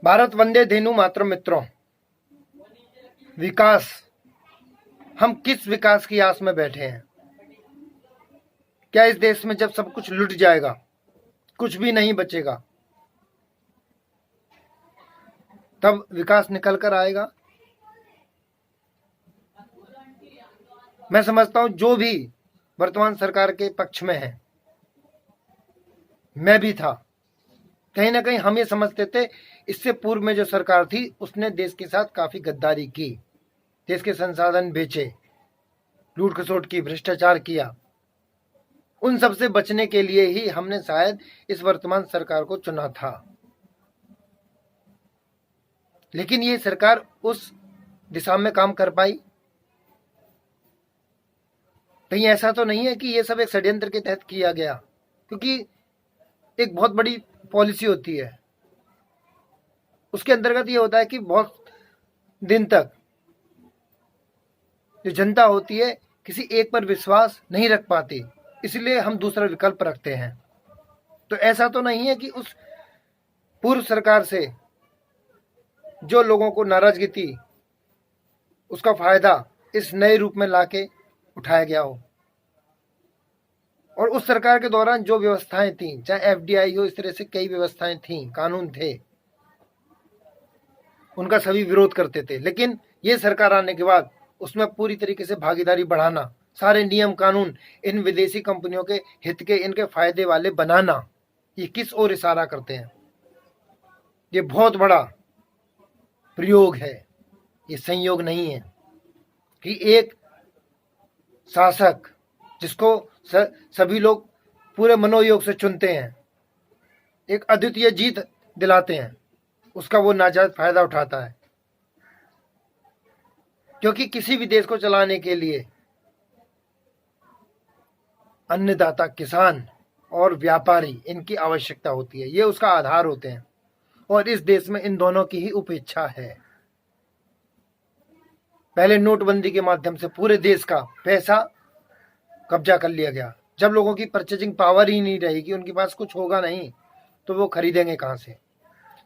भारत वंदे धेनु मातरम। मित्रों, विकास, हम किस विकास की आस में बैठे हैं? क्या इस देश में जब सब कुछ लुट जाएगा, कुछ भी नहीं बचेगा, तब विकास निकल कर आएगा? मैं समझता हूं जो भी वर्तमान सरकार के पक्ष में है, मैं भी था, कहीं ना कहीं हम ये समझते थे इससे पूर्व में जो सरकार थी उसने देश के साथ काफी गद्दारी की, देश के संसाधन बेचे, लूट खसोट की, भ्रष्टाचार किया। उन सब से बचने के लिए ही हमने शायद इस वर्तमान सरकार को चुना था। लेकिन ये सरकार उस दिशा में काम कर पाई? कहीं ऐसा तो नहीं है कि ये सब एक षड्यंत्र के तहत किया गया? क्योंकि एक बहुत बड़ी पॉलिसी होती है, उसके अंतर्गत ये होता है कि बहुत दिन तक जो जनता होती है किसी एक पर विश्वास नहीं रख पाती, इसलिए हम दूसरा विकल्प रखते हैं। तो ऐसा तो नहीं है कि उस पूर्व सरकार से जो लोगों को नाराजगी थी उसका फायदा इस नए रूप में लाके उठाया गया हो। और उस सरकार के दौरान जो व्यवस्थाएं थी, चाहे एफडीआई हो, इस तरह से कई व्यवस्थाएं थी, कानून थे, उनका सभी विरोध करते थे। लेकिन ये सरकार आने के बाद उसमें पूरी तरीके से भागीदारी बढ़ाना, सारे नियम कानून इन विदेशी कंपनियों के हित के, इनके फायदे वाले बनाना, ये किस ओर इशारा करते हैं? ये बहुत बड़ा प्रयोग है, ये संयोग नहीं है कि एक शासक जिसको सभी लोग पूरे मनोयोग से चुनते हैं, एक अद्वितीय जीत दिलाते हैं, उसका वो नाजायज फायदा उठाता है। क्योंकि किसी भी देश को चलाने के लिए अन्नदाता, किसान और व्यापारी, इनकी आवश्यकता होती है, ये उसका आधार होते हैं। और इस देश में इन दोनों की ही उपेक्षा है। पहले नोटबंदी के माध्यम से पूरे देश का पैसा कब्जा कर लिया गया। जब लोगों की परचेजिंग पावर ही नहीं रहेगी, उनके पास कुछ होगा नहीं, तो वो खरीदेंगे कहां से?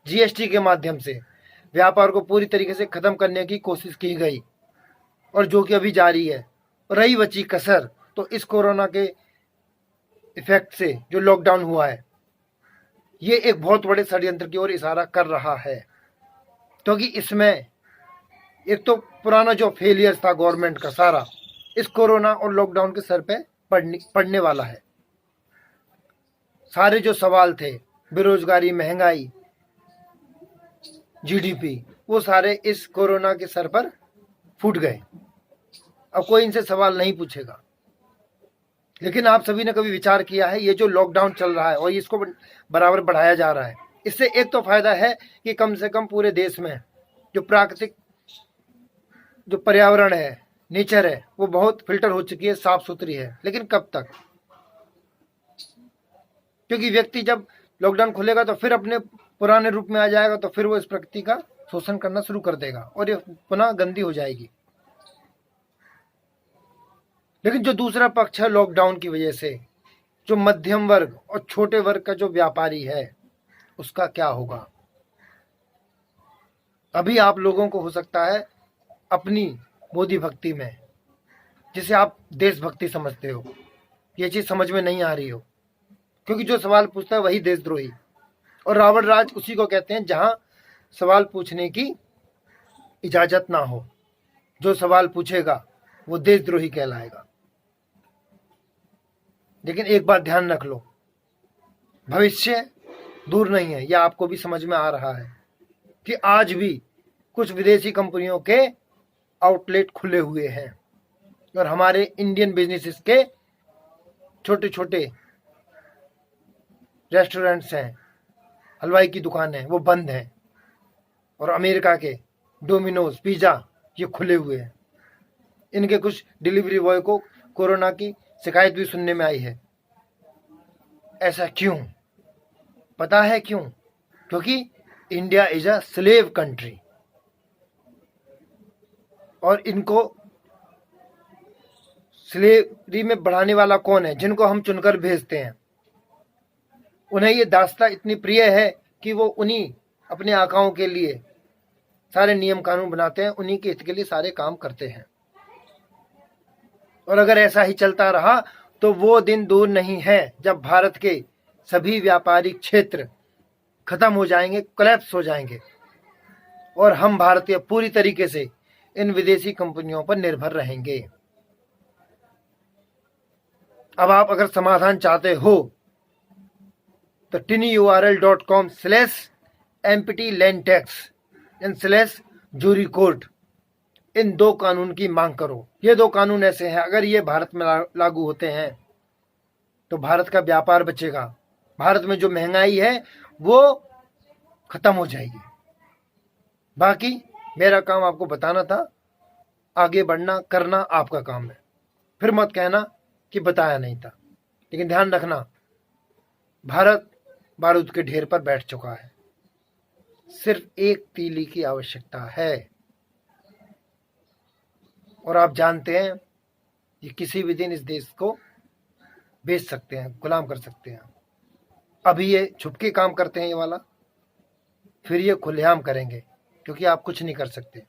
जीएसटी के माध्यम से व्यापार को पूरी तरीके से खत्म करने की कोशिश की गई, और जो कि अभी जारी है। रही बची कसर, तो इस कोरोना के इफेक्ट से जो लॉकडाउन हुआ है, ये एक बहुत बड़े षड्यंत्र की ओर इशारा कर रहा है। क्योंकि इसमें एक तो पुराना जो फेलियर था गवर्नमेंट का सारा, इस कोरोना और लॉकडाउन के सर पे पड़ने वाला है। सारे जो सवाल थे, बेरोजगारी, महंगाई, जीडीपी, वो सारे इस कोरोना के सर पर फूट गए। अब कोई इनसे सवाल नहीं पूछेगा। लेकिन आप सभी ने कभी विचार किया है, ये जो लॉकडाउन चल रहा है और इसको बराबर बढ़ाया जा रहा है, इससे एक तो फायदा है कि कम से कम पूरे देश में जो प्राकृतिक जो पर्यावरण है, नेचर है, वो बहुत फिल्टर हो चुकी है, साफ सुथरी है। लेकिन कब तक? क्योंकि व्यक्ति जब लॉकडाउन खुलेगा तो फिर अपने पुराने रूप में आ जाएगा, तो फिर वो इस प्रकृति का शोषण करना शुरू कर देगा और ये पुनः गंदी हो जाएगी। लेकिन जो दूसरा पक्ष है, लॉकडाउन की वजह से जो मध्यम वर्ग और छोटे वर्ग का जो व्यापारी है, उसका क्या होगा? अभी आप लोगों को हो सकता है अपनी मोदी भक्ति में, जिसे आप देशभक्ति समझते हो, ये चीज समझ में नहीं आ रही हो। क्योंकि जो सवाल पूछता है वही देशद्रोही, और रावण राज उसी को कहते हैं जहां सवाल पूछने की इजाजत ना हो। जो सवाल पूछेगा वो देशद्रोही कहलाएगा। लेकिन एक बात ध्यान रख लो, भविष्य दूर नहीं है, यह आपको भी समझ में आ रहा है कि आज भी कुछ विदेशी कंपनियों के आउटलेट खुले हुए हैं और हमारे इंडियन बिजनेसेस के छोटे छोटे रेस्टोरेंट्स हैं, हलवाई की दुकान है, वो बंद हैं। और अमेरिका के डोमिनोज, पिज्जा, ये खुले हुए हैं। इनके कुछ डिलीवरी बॉय को कोरोना की शिकायत भी सुनने में आई है। ऐसा क्यों? पता है क्यों? क्योंकि India is a slave country, और इनको स्लेवरी में बढ़ाने वाला कौन है? जिनको हम चुनकर भेजते हैं। उन्हें ये दास्ता इतनी प्रिय है कि वो उन्हीं अपने आकाओं के लिए सारे नियम कानून बनाते हैं, उन्हीं के हित के लिए सारे काम करते हैं। और अगर ऐसा ही चलता रहा तो वो दिन दूर नहीं है जब भारत के सभी व्यापारिक क्षेत्र खत्म हो जाएंगे, कोलैप्स हो जाएंगे, और हम भारतीय पूरी तरीके से इन विदेशी कंपनियों पर निर्भर रहेंगे। अब आप अगर समाधान चाहते हो तो tinyurl.com/mptlandtax/jury court इन 2 कानून की मांग करो। ये 2 कानून ऐसे हैं, अगर ये भारत में लागू होते हैं तो भारत का व्यापार बचेगा, भारत में जो महंगाई है वो खत्म हो जाएगी। बाकी मेरा काम आपको बताना था, आगे बढ़ना करना आपका काम है। फिर मत कहना कि बताया नहीं था। लेकिन ध्यान रखना, भारत बारूद के ढेर पर बैठ चुका है, सिर्फ एक तीली की आवश्यकता है। और आप जानते हैं कि किसी भी दिन इस देश को बेच सकते हैं, गुलाम कर सकते हैं। अभी ये छुपके काम करते हैं ये वाला, फिर ये खुलेआम करेंगे, क्योंकि आप कुछ नहीं कर सकते।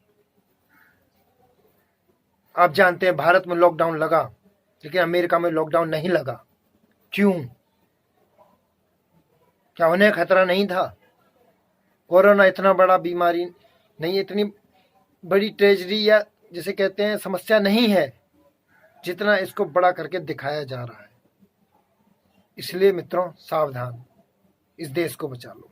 आप जानते हैं भारत में लॉकडाउन लगा, लेकिन अमेरिका में लॉकडाउन नहीं लगा। क्यों? क्या उन्हें खतरा नहीं था? कोरोना इतना बड़ा बीमारी नहीं, इतनी बड़ी ट्रेजेडी या जिसे कहते हैं समस्या नहीं है, जितना इसको बड़ा करके दिखाया जा रहा है। इसलिए मित्रों, सावधान, इस देश को बचा लो।